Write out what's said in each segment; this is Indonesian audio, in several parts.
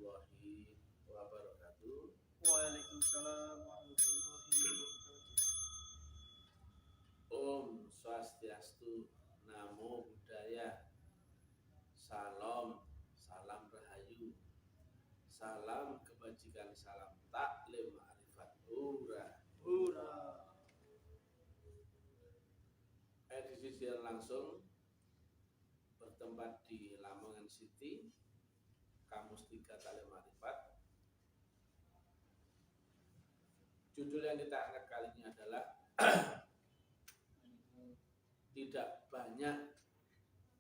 warahmatullahi wabarakatuh. Waalaikumsalam warahmatullahi wabarakatuh. Om Swastiastu, Namo Buddhaya, Salam, salam rahayu, salam kebajikan, salam taklim ma'rifat. Hura. Edisi siaran langsung bertempat di Lamongan City, Kamus 3 Taklim Ma'rifat. Judul yang kita angkat kali ini adalah tidak banyak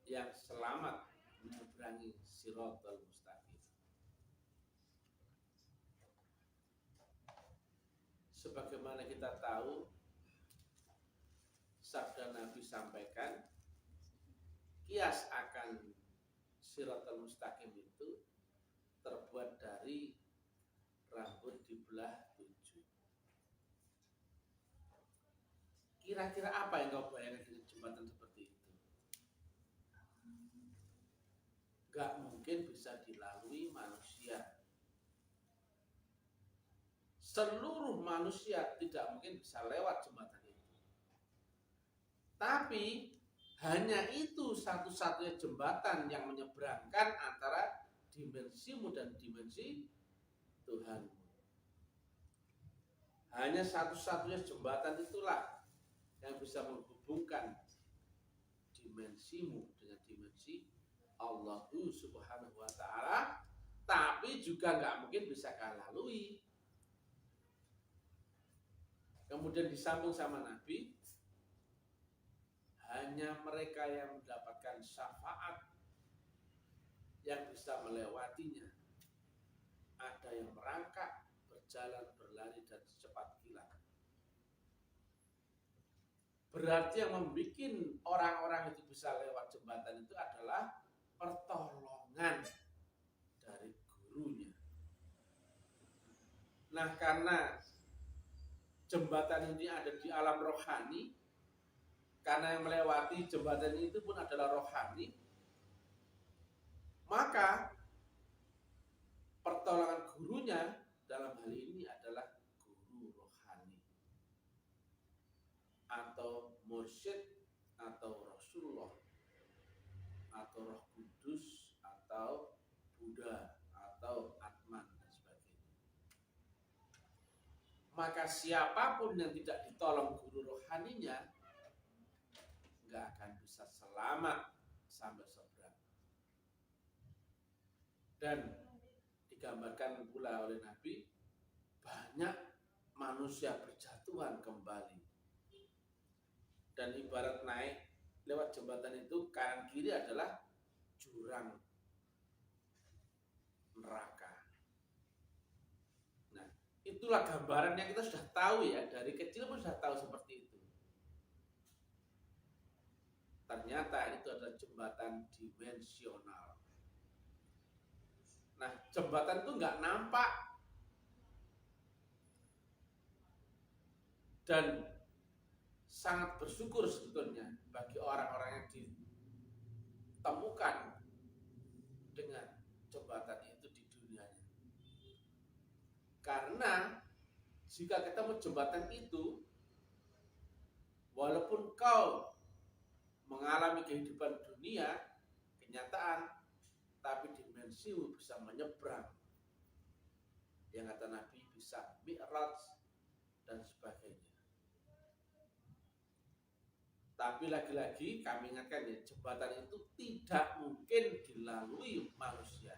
yang selamat menyeberangi Shiratal Mustaqim. Sebagaimana kita tahu, sabda Nabi sampaikan, kias akan Shiratal Mustaqim itu terbuat dari rambut dibelah 7. Kira-kira apa yang kau bayangkan dengan jembatan seperti itu? Gak mungkin bisa dilalui manusia. Seluruh manusia tidak mungkin bisa lewat jembatan itu. Tapi hanya itu satu-satunya jembatan yang menyeberangkan antara dimensimu dan dimensi Tuhanmu. Hanya satu-satunya jembatan itulah yang bisa menghubungkan dimensimu dengan dimensi Allah Subhanahu wa ta'ala, tapi juga nggak mungkin bisa kau lalui. Kemudian disambung sama Nabi, hanya mereka yang mendapatkan syafaat yang bisa melewatinya. Ada yang merangkak, berjalan, berlari, dan secepat kilat. Berarti yang membuat orang-orang itu bisa lewat jembatan itu adalah pertolongan dari gurunya. Nah, karena jembatan ini ada di alam rohani, karena yang melewati jembatan itu pun adalah rohani, maka pertolongan gurunya dalam hal ini adalah guru rohani atau mursyid atau Rasulullah atau Roh Kudus atau Buddha atau Atman dan sebagainya. Maka siapapun yang tidak ditolong guru rohaninya nggak akan bisa selamat sampai seberang. Dan digambarkan pula oleh Nabi, banyak manusia berjatuhan kembali. Dan ibarat naik lewat jembatan itu, kanan kiri adalah jurang neraka. Nah, itulah gambaran yang kita sudah tahu ya, dari kecil pun sudah tahu seperti itu. Ternyata itu adalah jembatan dimensional. Nah, jembatan itu nggak nampak. Dan sangat bersyukur sebetulnya bagi orang-orang yang ditemukan dengan jembatan itu di dunianya. Karena jika ketemu jembatan itu, walaupun kau mengalami kehidupan dunia, kenyataan, tapi dimensimu bisa menyeberang. Yang kata Nabi bisa mi'raj dan sebagainya. Tapi lagi-lagi kami ingatkan ya, jembatan itu tidak mungkin dilalui manusia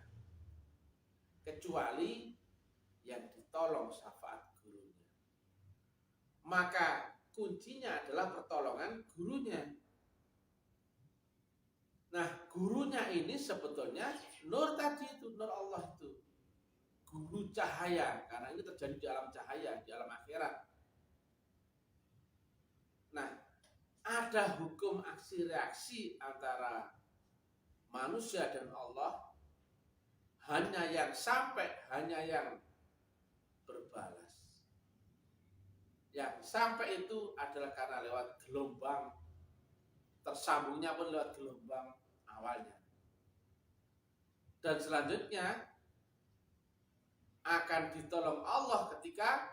kecuali yang ditolong syafaat gurunya. Maka kuncinya adalah pertolongan gurunya. Nah, gurunya ini sebetulnya nur tadi itu, nur Allah itu. Guru cahaya, karena ini terjadi di alam cahaya, di alam akhirat. Nah, ada hukum aksi reaksi antara manusia dan Allah, hanya yang sampai, hanya yang berbalas. Yang sampai itu adalah karena lewat gelombang, tersambungnya pun lewat gelombang awalnya. Dan selanjutnya akan ditolong Allah ketika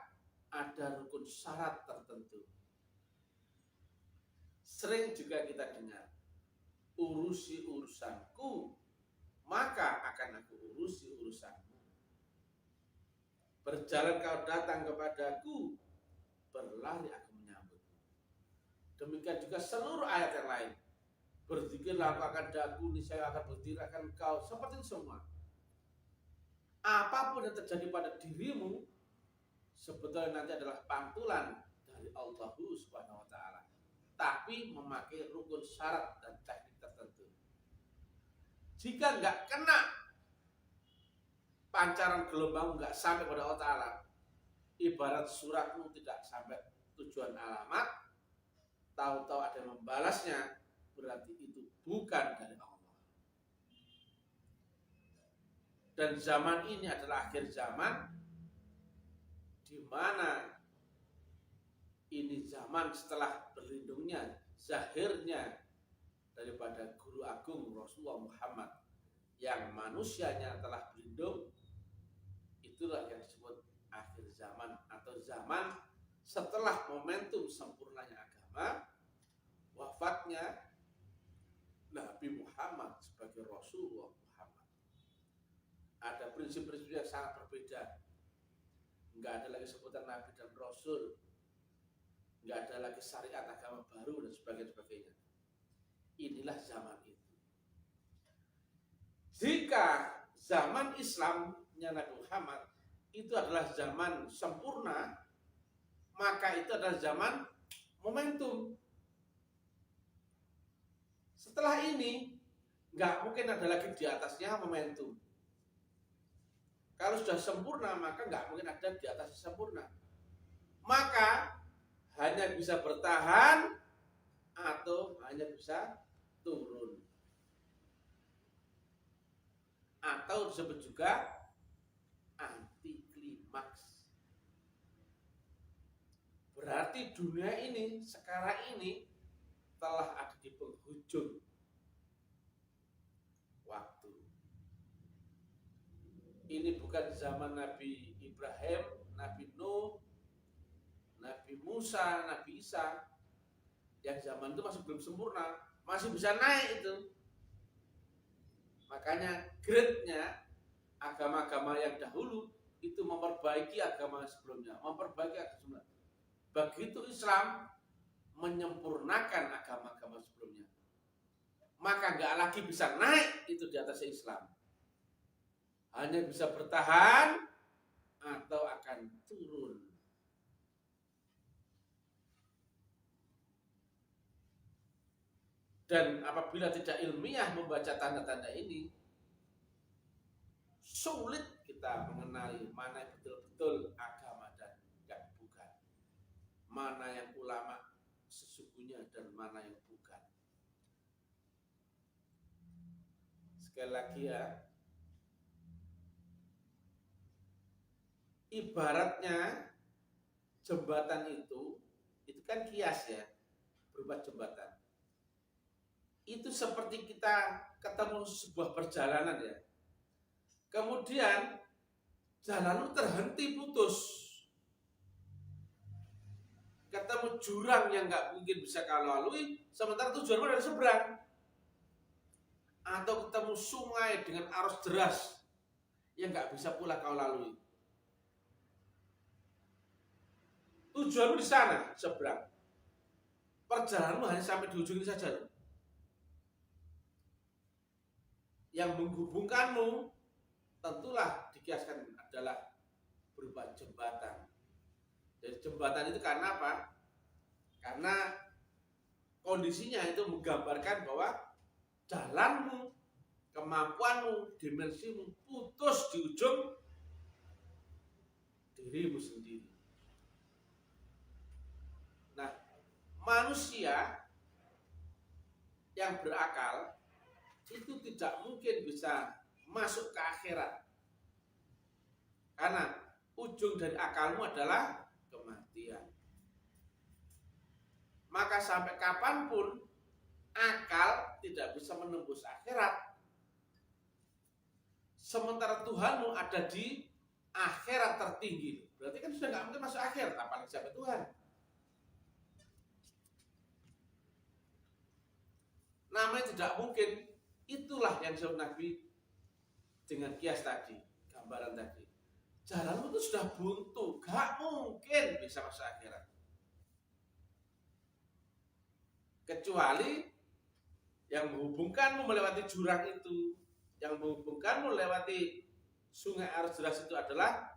ada rukun syarat tertentu. Sering juga kita dengar, urusi urusanku, maka akan aku urusi urusanmu. Berjalan kau datang kepadaku, berlari aku menyambutmu. Demikian juga seluruh ayat yang lain. Berzikirlah aku akan daku, niscaya akan berdiri akan kau. Seperti itu semua. Apapun yang terjadi pada dirimu, sebetulnya nanti adalah pantulan dari Allah Subhanahu wa Ta'ala. Tapi memakai rukun syarat dan teknik tertentu. Jika nggak kena pancaran gelombang, nggak sampai pada Allah Ta'ala, ibarat suratmu tidak sampai tujuan alamat, tahu-tahu ada yang membalasnya, berarti itu bukan dari Allah. Dan zaman ini adalah akhir zaman, di mana ini zaman setelah berlindungnya, zahirnya daripada Guru Agung Rasulullah Muhammad yang manusianya telah berlindung. Itulah yang disebut akhir zaman atau zaman setelah momentum sempurnanya agama, wafatnya Nabi Muhammad sebagai Rasulullah Muhammad. Ada prinsip-prinsip yang sangat berbeda. Enggak ada lagi sebutan Nabi dan Rasul. Enggak ada lagi syariat agama baru dan sebagainya. Inilah zaman itu. Jika zaman Islamnya Nabi Muhammad itu adalah zaman sempurna, maka itu adalah zaman momentum. Setelah ini, nggak mungkin ada lagi di atasnya momentum. Kalau sudah sempurna, maka nggak mungkin ada di atasnya sempurna. Maka hanya bisa bertahan atau hanya bisa turun. Atau disebut juga anti klimaks. Berarti dunia ini sekarang ini telah ada di penghujung waktu. Ini bukan zaman Nabi Ibrahim, Nabi Nuh, Nabi Musa, Nabi Isa. Yang zaman itu masih belum sempurna, masih bisa naik itu. Makanya grade-nya agama-agama yang dahulu itu memperbaiki agama sebelumnya, memperbaiki agama sebelumnya. Begitu Islam menyempurnakan agama-agama sebelumnya, maka nggak lagi bisa naik itu di atas Islam, hanya bisa bertahan atau akan turun. Dan apabila tidak ilmiah membaca tanda-tanda ini, sulit kita mengenali mana yang betul-betul agama dan yang bukan, mana yang ulama sesungguhnya dan mana yang bukan. Sekali lagi ya, ibaratnya jembatan itu kan kias ya, berupa jembatan. Itu seperti kita ketemu sebuah perjalanan ya. Kemudian jalan itu terhenti, putus. Ketemu jurang yang nggak mungkin bisa kau lalui, sementara tujuanmu dari seberang. Atau ketemu sungai dengan arus deras yang nggak bisa pula kau lalui. Tujuanmu di sana, seberang. Perjalananmu hanya sampai di ujung ini saja. Yang menghubungkanmu tentulah dikiaskan adalah berupa jembatan. Jadi jembatan itu karena apa? Karena kondisinya itu menggambarkan bahwa jalanmu, kemampuanmu, dimensimu putus di ujung dirimu sendiri. Nah, manusia yang berakal itu tidak mungkin bisa masuk ke akhirat, karena ujung dari akalmu adalah kematian. Maka sampai kapanpun akal tidak bisa menembus akhirat, sementara Tuhanmu ada di akhirat tertinggi. Berarti kan sudah nggak mungkin masuk akhirat, apalagi sampai Tuhan. Namanya tidak mungkin. Itulah yang disebut Nabi dengan kias tadi, gambaran tadi. Jalanmu itu sudah buntu, gak mungkin bisa masuk akhirat. Kecuali yang menghubungkanmu melewati jurang itu, yang menghubungkanmu melewati sungai arus deras itu adalah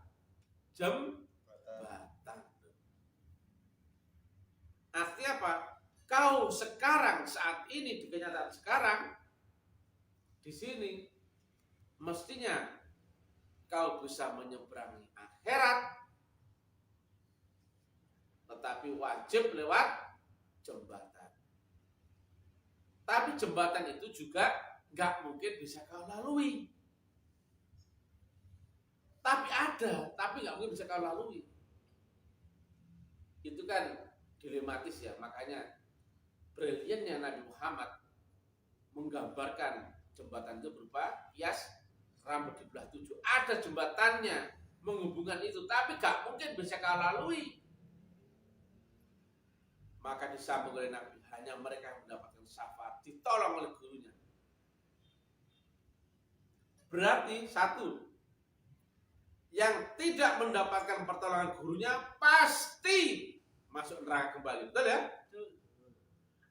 jembatan. Artinya apa? Kau sekarang saat ini di kenyataan sekarang di sini mestinya kau bisa menyeberangi akhirat, tetapi wajib lewat jembatan. Tapi jembatan itu juga nggak mungkin bisa kau lalui. Tapi ada, tapi nggak mungkin bisa kau lalui. Itu kan dilematis ya, makanya briliannya Nabi Muhammad menggambarkan jembatan itu berupa kias rambut di belah 7. Ada jembatannya menghubungkan itu, tapi gak mungkin bisa kau lalui. Maka disambung oleh Nabi, hanya mereka yang mendapatkan syafaat, ditolong oleh gurunya. Berarti satu, yang tidak mendapatkan pertolongan gurunya pasti masuk neraka kembali, betul ya?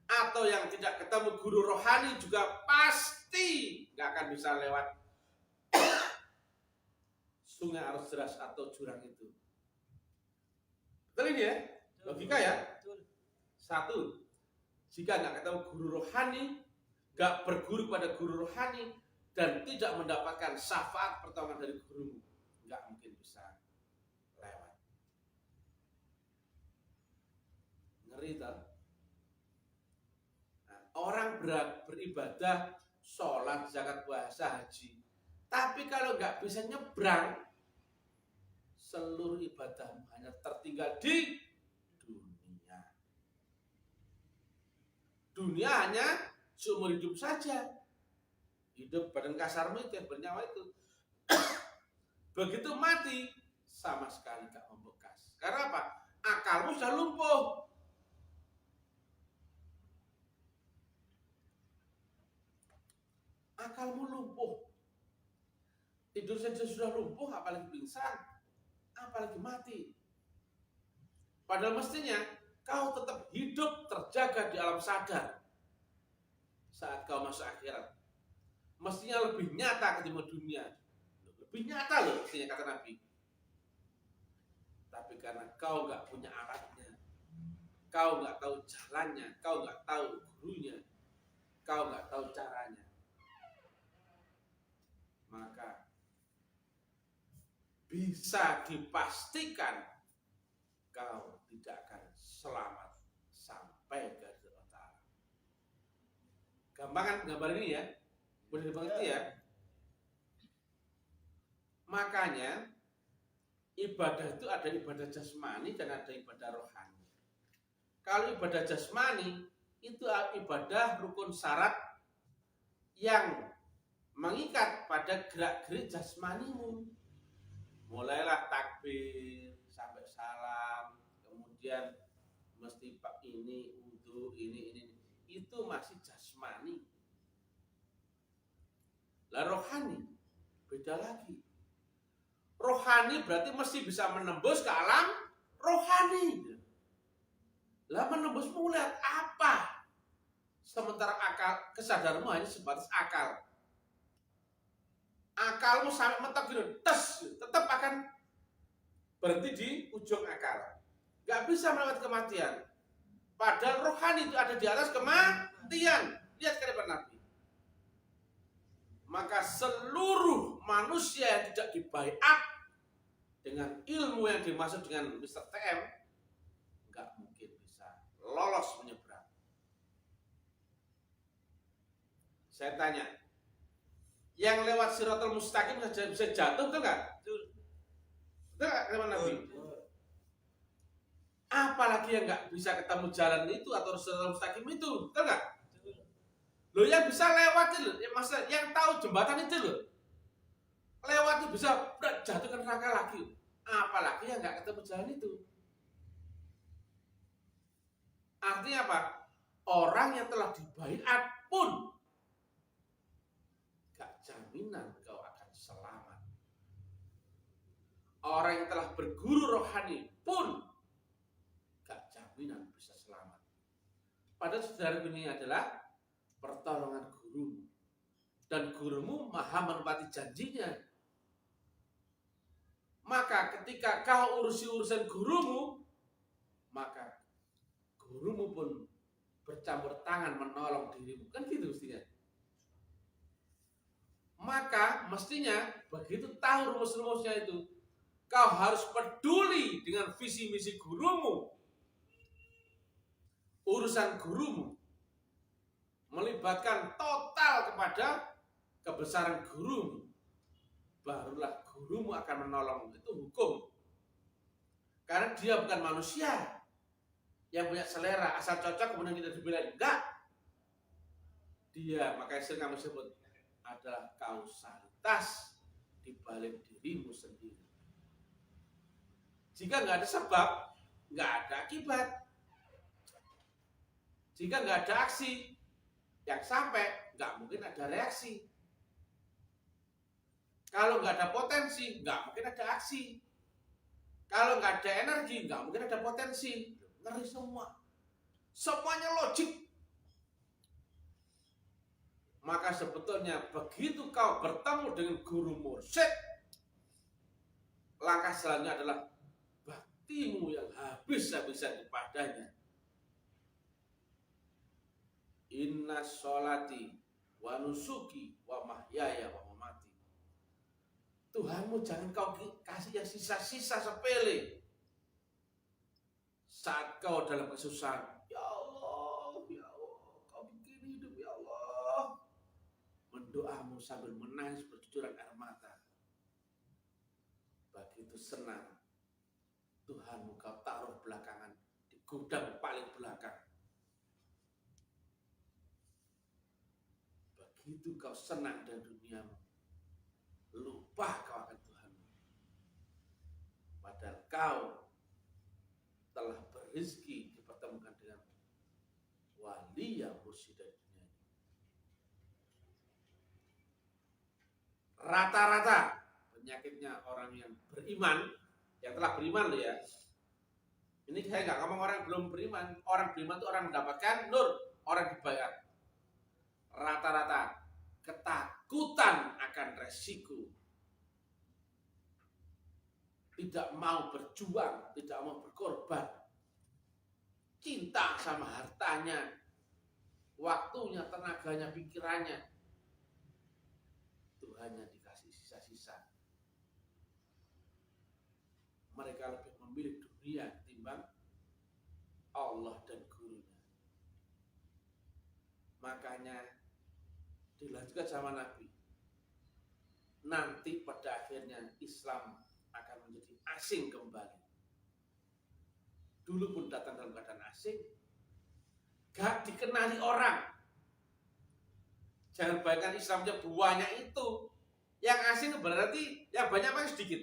Atau yang tidak ketemu guru rohani juga pasti nggak akan bisa lewat sungai arus deras atau jurang itu. Betul ini ya? Logika ya? Satu, jika nggak ketemu guru rohani, nggak berguru pada guru rohani, dan tidak mendapatkan syafaat pertolongan dari guru, nggak mungkin bisa lewat. Ngeri tak? Orang beribadah, sholat, zakat, puasa, haji. Tapi kalau nggak bisa nyebrang, seluruh ibadahmu hanya tertinggal di dunia. Dunia hanya seumur hidup saja. Hidup badan kasarmu itu yang bernyawa itu. Begitu mati, sama sekali nggak membekas. Karena apa? Akalmu sudah lumpuh. Akalmu lumpuh. Tidur saja sudah lumpuh, apalagi pingsan, apalagi mati. Padahal mestinya kau tetap hidup terjaga di alam sadar saat kau masuk akhirat. Mestinya lebih nyata ketimbang dunia. Lebih nyata loh, mestinya kata Nabi. Tapi karena kau nggak punya alatnya, kau nggak tahu jalannya, kau nggak tahu gurunya, kau nggak tahu caranya, maka bisa dipastikan kau tidak akan selamat sampai ke utara. Gampang kan gambar ini ya? Boleh dimengerti ya? Makanya ibadah itu ada ibadah jasmani dan ada ibadah rohani. Kalau ibadah jasmani itu ibadah rukun syarat yang mengikat pada gerak-gerik jasmanimu. Mulailah takbir sampai salam, kemudian mesti ini wudu, ini itu masih jasmani. Lah rohani beda lagi. Rohani berarti mesti bisa menembus ke alam rohani. Lah menembus melihat apa? Sementara akal kesadaranmu hanya sebatas akal. Akalmu sampai mentok gitu, tetap akan berhenti di ujung akal. Gak bisa melewati kematian. Padahal rohani itu ada di atas kematian. Lihat kalimat Nabi. Maka seluruh manusia yang tidak dibaiat dengan ilmu yang dimaksud dengan Mr. TM gak mungkin bisa lolos menyeberang. Saya tanya, yang lewat Siratal Mustaqim saja bisa jatuh, betul nggak? Betul nggak kalimat Nabi? Apalagi yang nggak bisa ketemu jalan itu atau Siratal Mustaqim itu, betul nggak? Loh yang bisa lewat itu, yang tahu jembatan itu loh, lewat itu bisa jatuh ke neraka lagi. Apalagi yang nggak ketemu jalan itu. Artinya apa? Orang yang telah dibaiat pun gak jaminan kau akan selamat. Orang yang telah berguru rohani pun gak jaminan bisa selamat. Padahal saudara ini adalah pertolongan gurumu. Dan gurumu maha menepati janjinya. Maka ketika kau urusi urusan gurumu, maka gurumu pun bercampur tangan menolong dirimu. Kan gitu mestinya. Maka mestinya begitu tahu rumus-rumusnya itu, kau harus peduli dengan visi misi gurumu. Urusan gurumu melibatkan total kepada kebesaran gurumu. Barulah gurumu akan menolong. Itu hukum. Karena dia bukan manusia yang punya selera, asal cocok kemudian kita dibilang enggak. Dia, makanya sering kami sebut, adalah kausalitas di balik dirimu sendiri. Jika nggak ada sebab, nggak ada akibat. Jika nggak ada aksi yang sampai, nggak mungkin ada reaksi. Kalau nggak ada potensi, nggak mungkin ada aksi. Kalau nggak ada energi, nggak mungkin ada potensi. Ngeri semua. Semuanya logik. Maka sebetulnya begitu kau bertemu dengan guru mursyid, langkah selanjutnya adalah baktimu yang habis-habisan kepadanya. Inna sholati wa nusuki wa mahyaya wa mamati. Tuhanmu jangan kau kasih yang sisa-sisa sepele. Saat kau dalam kesusahan, ya Allah, kau bikin hidup ya Allah. Mendoamu sambil menangis bercucuran air mata. Begitu senang, Tuhanmu kau taruh belakangan di gudang paling belakang. Begitu kau senang dengan duniamu, lupa kau akan Tuhanmu. Padahal kau telah berizki dipertemukan dengan wali yang mursyid dari dunia ini. Rata-rata penyakitnya orang yang beriman, yang telah beriman loh ya. Ini saya nggak ngomong orang yang belum beriman. Orang beriman itu orang mendapatkan nur, orang dibayar. Rata-rata ketakutan akan resiko, tidak mau berjuang, tidak mau berkorban, cinta sama hartanya, waktunya, tenaganya, pikirannya, itu hanya dikasih sisa-sisa. Mereka lebih memilih dunia ketimbang Allah dan gurunya. Makanya dilanjutkan sama Nabi, nanti pada akhirnya Islam akan menjadi asing kembali. Dulu pun datang dalam keadaan asing, gak dikenali orang. Jangan bayangkan Islamnya banyak itu. Yang asing berarti yang banyak apa yang sedikit?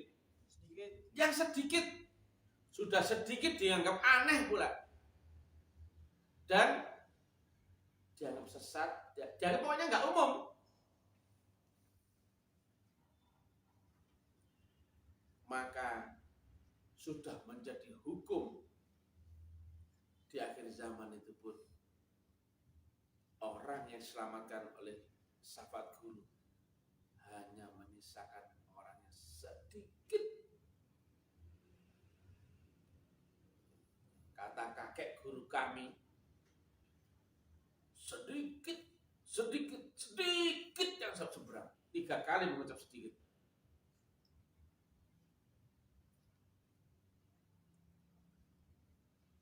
Yang sedikit sudah sedikit dianggap aneh pula. Dan dianggap sesat, dianggap pokoknya nggak umum. Maka sudah menjadi hukum di akhir zaman itu pun orang yang diselamatkan oleh syafaat guru hanya menyisakan orang yang sedikit. Kata kakek guru kami, sedikit yang seberang. 3 kali mengucap sedikit.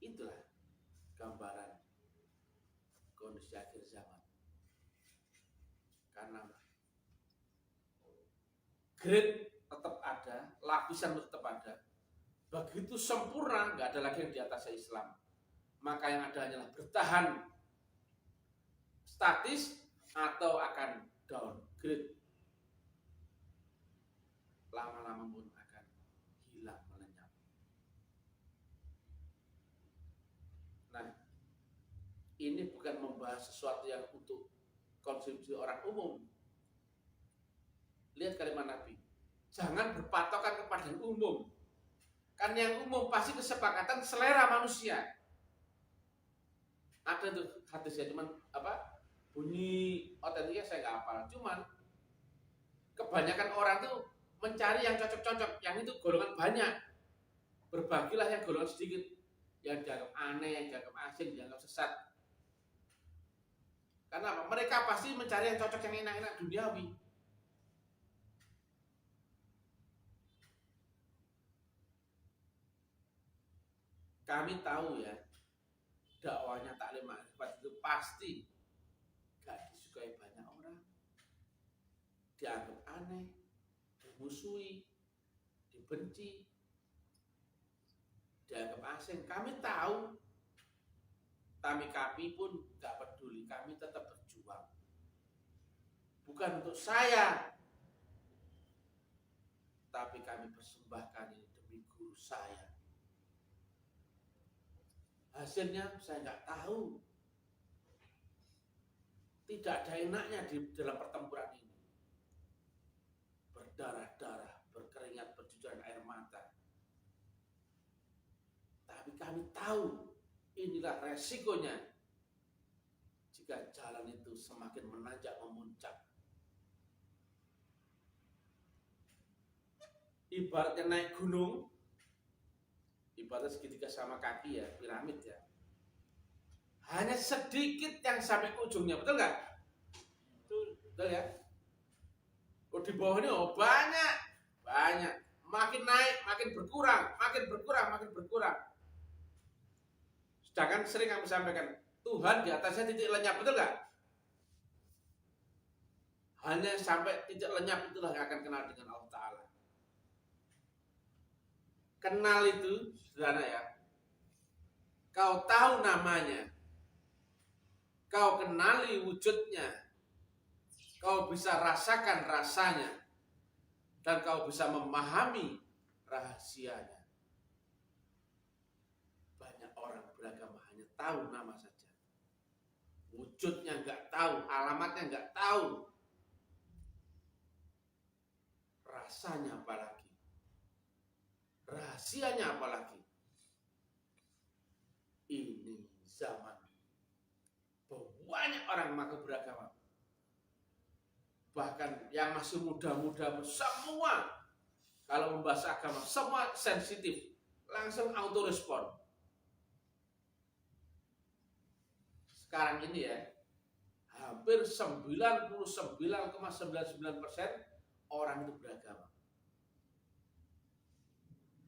Itulah gambaran kondisi akhir zaman. Karena grade tetap ada, lapisan tetap ada. Begitu sempurna, nggak ada lagi yang di atasnya Islam. Maka yang ada hanyalah bertahan statis atau akan downgrade lama-lama pun akan hilang melenyap. Nah, ini bukan membahas sesuatu yang untuk konsumsi orang umum. Lihat kalimat Nabi, jangan berpatokan kepada yang umum. Kan yang umum pasti kesepakatan selera manusia. Ada tuh hadisnya, cuman bunyi otentiknya saya nggak hafal. Cuman kebanyakan orang tuh mencari yang cocok-cocok, yang itu golongan banyak. Berbagilah yang golongan sedikit, yang dianggap aneh, yang dianggap asing, yang dianggap sesat. Karena apa? Mereka pasti mencari yang cocok, yang enak-enak duniawi. Kami tahu ya, dakwahnya taklim ma'rifat itu pasti gak disukai banyak orang, dianggap aneh, dimusuhi, dibenci, dianggap asing. Kami tahu, kami pun gak peduli, kami tetap berjuang. Bukan untuk saya, tapi kami persembahkan ini demi guru saya. Hasilnya saya nggak tahu. Tidak ada enaknya di dalam pertempuran ini. Berdarah-darah, berkeringat, bercucuran air mata. Tapi kami tahu inilah resikonya jika jalan itu semakin menanjak memuncak. Ibaratnya naik gunung, ibaratnya segitiga sama kaki ya, piramid ya. Hanya sedikit yang sampai ke ujungnya, betul nggak? Betul ya? Oh, di bawah ini banyak. Makin naik, makin berkurang. Sedangkan sering kami sampaikan, Tuhan di atasnya titik lenyap, betul nggak? Hanya sampai titik lenyap itulah yang akan kenal dengan Allah Ta'ala. Kenal itu, sederhana ya. Kau tahu namanya, kau kenali wujudnya, kau bisa rasakan rasanya, dan kau bisa memahami rahasianya. Banyak orang beragama hanya tahu nama saja, wujudnya nggak tahu, alamatnya nggak tahu, rasanya apalagi, rahasianya apalagi. Ini zaman banyak orang mengaku beragama, bahkan yang masih muda-muda semua kalau membahas agama semua sensitif, langsung auto respon. Sekarang ini ya, hampir 99,99% orang itu beragama,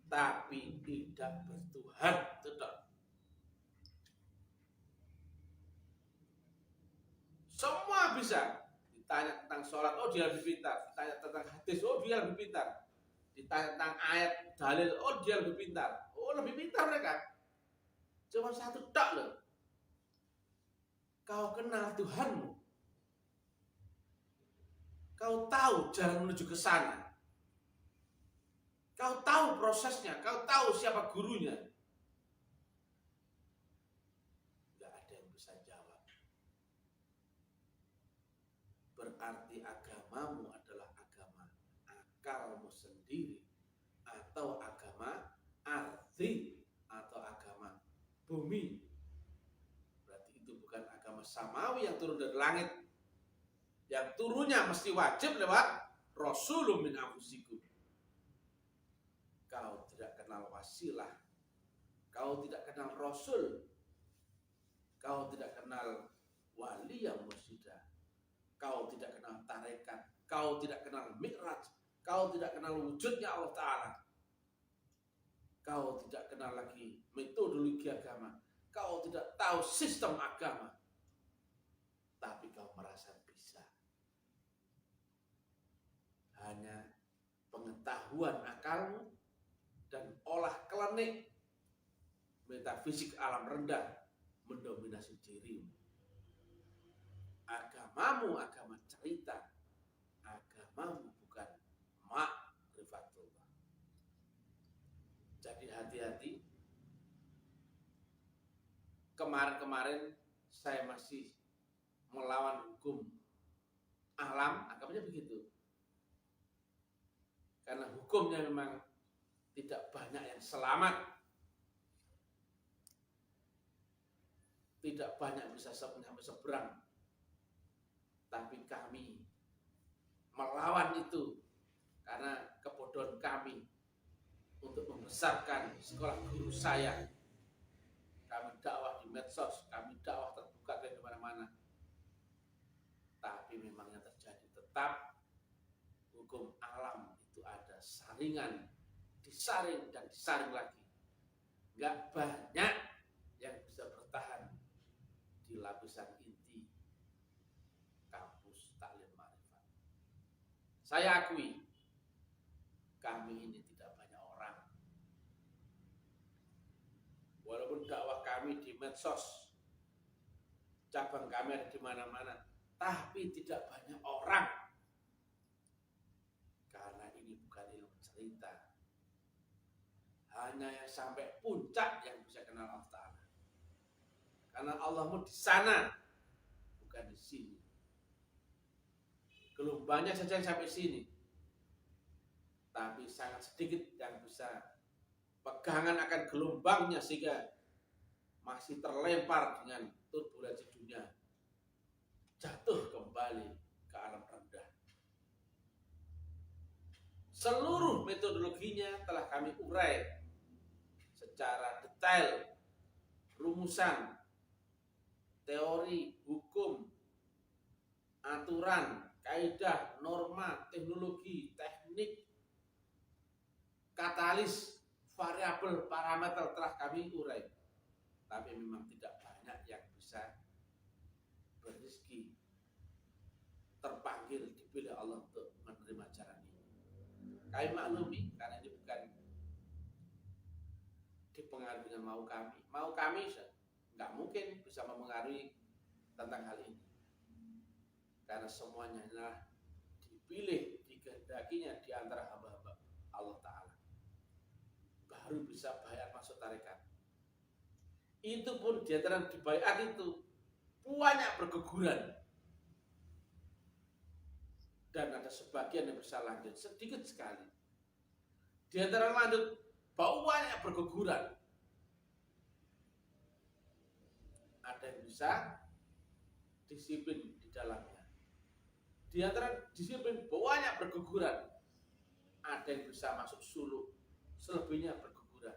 tapi tidak bertuhan, tidak. Semua bisa. Ditanya tentang sholat, oh dia lebih pintar. Ditanya tentang hadis, oh dia lebih pintar. Ditanya tentang ayat, dalil, oh dia lebih pintar. Oh lebih pintar mereka. Cuma satu tak loh. Kau kenal Tuhanmu. Kau tahu jalan menuju ke sana. Kau tahu prosesnya, kau tahu siapa gurunya. Berarti agamamu adalah agama akalmu sendiri, atau agama arti, atau agama bumi. Berarti itu bukan agama samawi yang turun dari langit. Yang turunnya mesti wajib lewat Rasulun min anfusikum. Kau tidak kenal wasilah, kau tidak kenal Rasul, kau tidak kenal wali yang mursyida, kau tidak kenal tarekat, kau tidak kenal mi'raj, kau tidak kenal wujudnya Allah Ta'ala, kau tidak kenal lagi metodologi agama, kau tidak tahu sistem agama, tapi kau merasa bisa. Hanya pengetahuan akalmu dan olah klinik metafisik alam rendah mendominasi dirimu. Agamamu agama cerita, agamamu bukan makrifat. Jadi hati-hati. Kemarin-kemarin saya masih melawan hukum alam, anggapnya begitu. Karena hukumnya memang tidak banyak yang selamat. Tidak banyak bisa sampai seberang. Tapi kami melawan itu karena kebodohan kami untuk membesarkan sekolah guru saya. Kami dakwah di medsos, kami dakwah terbuka ke mana-mana. Tapi memang yang terjadi tetap hukum alam itu ada saringan, disaring dan disaring lagi. Nggak banyak yang bisa bertahan di lapisan inti kampus taklim ma'rifat. Saya akui, kami ini tidak banyak orang. Walaupun dakwah kami di medsos, cabang kami ada di mana-mana, tapi tidak banyak orang. Karena ini bukan ilmu cerita. Hanya yang sampai puncak yang bisa kenal Allah Ta'ala. Karena Allahmu di sana, bukan di sini. Gelombangnya saja yang sampai sini. Tapi sangat sedikit yang bisa pegangan akan gelombangnya sehingga masih terlempar dengan turbulensi dunia, jatuh kembali ke alam rendah. Seluruh metodologinya telah kami urai secara detail, rumusan, teori, hukum, aturan, kaidah, norma, teknologi, teknik, katalis, variabel, parameter telah kami urai. Tapi memang tidak banyak yang bisa berrezeki terpanggil dipilih Allah untuk menerima ajaran ini. Kami maklumi karena ini bukan dipengaruhi dengan mau kami. Mau kami nggak mungkin bisa mempengaruhi tentang hal ini. Karena semuanya adalah dipilih, dikehendakinya di antara hamba-hamba Allah Ta'ala. Baru bisa bayat masuk tarekat. Itu pun di antara di bayat itu banyak berguguran. Dan ada sebagian yang bisa lanjut, sedikit sekali. Di antara lanjut, banyak berguguran. Ada yang bisa disiplin di dalamnya. Di antara disiplin banyak berguguran. Ada yang bisa masuk suluk, selebihnya berguguran.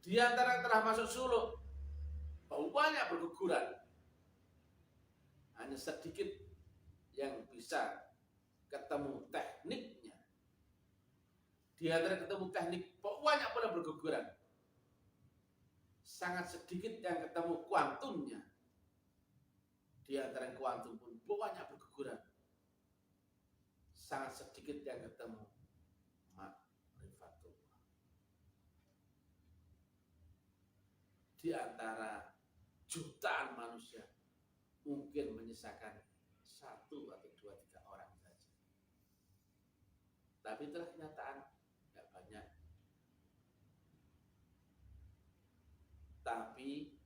Di antara yang telah masuk suluk, banyak berguguran. Hanya sedikit yang bisa ketemu tekniknya. Di antara ketemu teknik, banyak pula berguguran. Sangat sedikit yang ketemu kuantumnya. Di antara yang kuantum pun banyak berguguran. Sangat sedikit yang ketemu ma'rifatullah. Di antara jutaan manusia mungkin menyisakan 1 atau 2, 3 orang saja. Tapi itulah kenyataan, nggak banyak. Tapi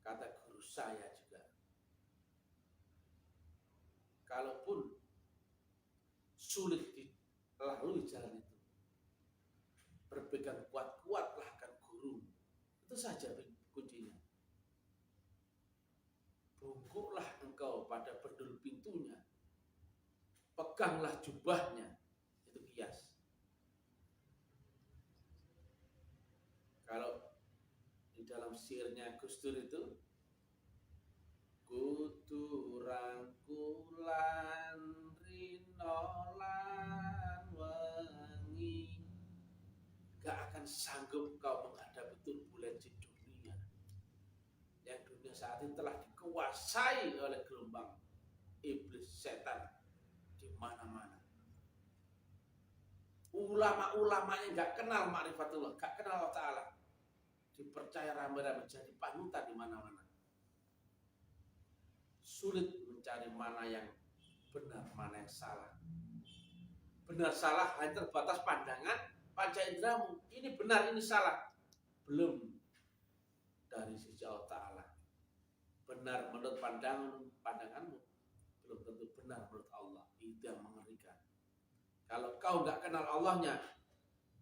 kata guru saya juga, kalaupun sulit dilalui jalan itu, berpegang kuat-kuatlah akan guru. Itu saja kuncinya. Bungkuklah engkau pada berdul pintunya, peganglah jubahnya, itu kias. Kalau di dalam syairnya Gus Dur itu, kudu rangkulan rinolan wengi, gak akan sanggup kau menghadapi turbulensi dunia. Yang dunia saat ini telah dikuasai oleh gelombang iblis setan di mana-mana. Ulama-ulama yang gak kenal ma'rifatullah, gak kenal Allah Ta'ala, dipercaya rame-rame jadi panutan di mana-mana. Sulit mencari mana yang benar, mana yang salah. Benar salah hanya terbatas pandangan, panca inderamu, ini benar, ini salah. Belum dari sisi Allah Ta'ala. Benar menurut pandanganmu, belum tentu benar menurut Allah. Itu yang mengerikan. Kalau kau nggak kenal Allahnya,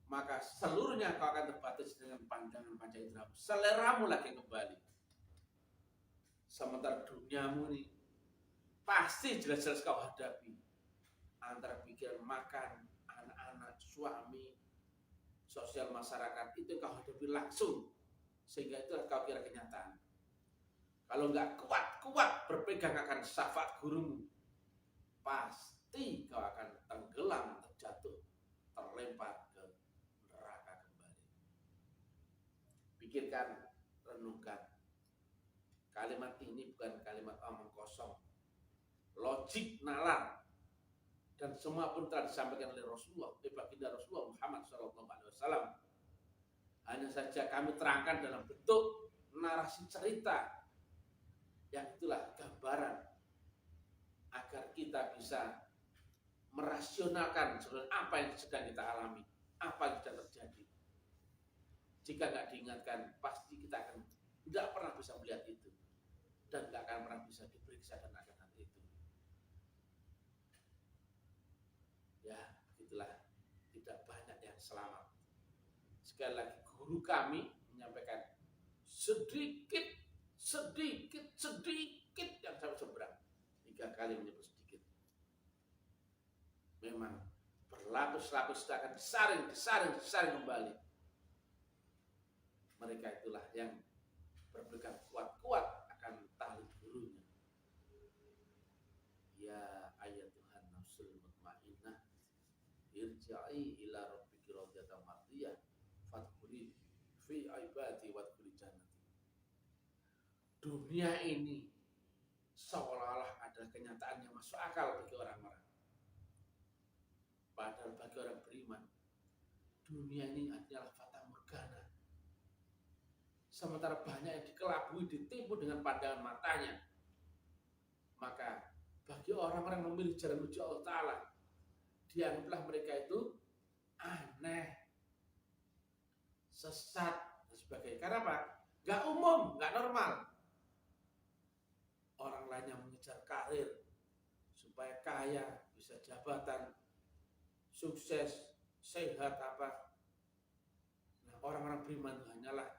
maka seluruhnya kau akan terbatas dengan pandangan panca inderamu. Seleramu lagi kembali. Sementara duniamu ini pasti jelas-jelas kau hadapi. Antara pikiran makan, anak-anak, suami, sosial masyarakat, itu kau hadapi langsung. Sehingga itu kau kira kenyataan. Kalau nggak kuat berpegang akan syafaat gurumu, pasti kau akan tenggelam, terjatuh, terlempar ke neraka kembali. Pikirkan, renungkan. Kalimat ini bukan kalimat omong kosong, logik nalar. Dan semua pun telah disampaikan oleh Rasulullah, baginda Rasulullah Muhammad SAW. Hanya saja kami terangkan dalam bentuk narasi cerita, yang itulah gambaran agar kita bisa merasionalkan sebenarnya apa yang sedang kita alami, apa yang sedang terjadi. Jika nggak diingatkan, pasti kita akan tidak pernah bisa melihat itu dan nggak akan pernah bisa diperiksa dan akan hal itu. Ya, begitulah, tidak banyak yang selamat. Sekali lagi, guru kami menyampaikan sedikit yang sampai seberang. 3 kali menyebut sedikit. Memang berlapis-lapis kita akan disaring kembali. Mereka itulah yang berpegang kuat-kuat akan tali gurunya. Ya ayatuhan nafsul mutmainnah, irja'i ila rabbiki radiyatan mardiyah, fadkhuli fi ibadi wadkhuli jannati. Dunia ini seolah-olah adalah kenyataan yang masuk akal bagi orang-orang. Padahal bagi orang beriman, dunia ini adalah fata morgana. Sementara banyak yang dikelabui, ditipu dengan pandangan matanya. Maka bagi orang-orang yang memilih jalan menuju Allah Ta'ala, dianggaplah mereka itu aneh, sesat, dan sebagainya. Karena apa? Gak umum, gak normal. Orang lain yang mengejar karir supaya kaya, bisa jabatan, sukses, sehat apa. Nah, orang-orang beriman hanyalah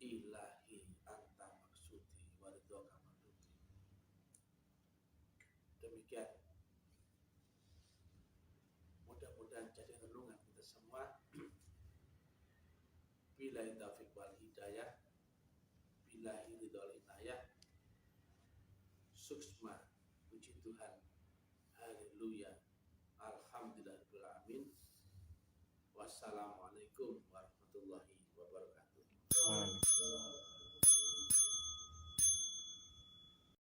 ilahi anta maksudi waridhoka maksudi. Demikian. Mudah-mudahan jadi renungan kita semua. Billahi taufiq wal hidayah, billahi ridhol inayah. Suksma, puji Tuhan, haleluya, alhamdulillahirabbil alamin. Wassalamualaikum warahmatullahi wabarakatuh.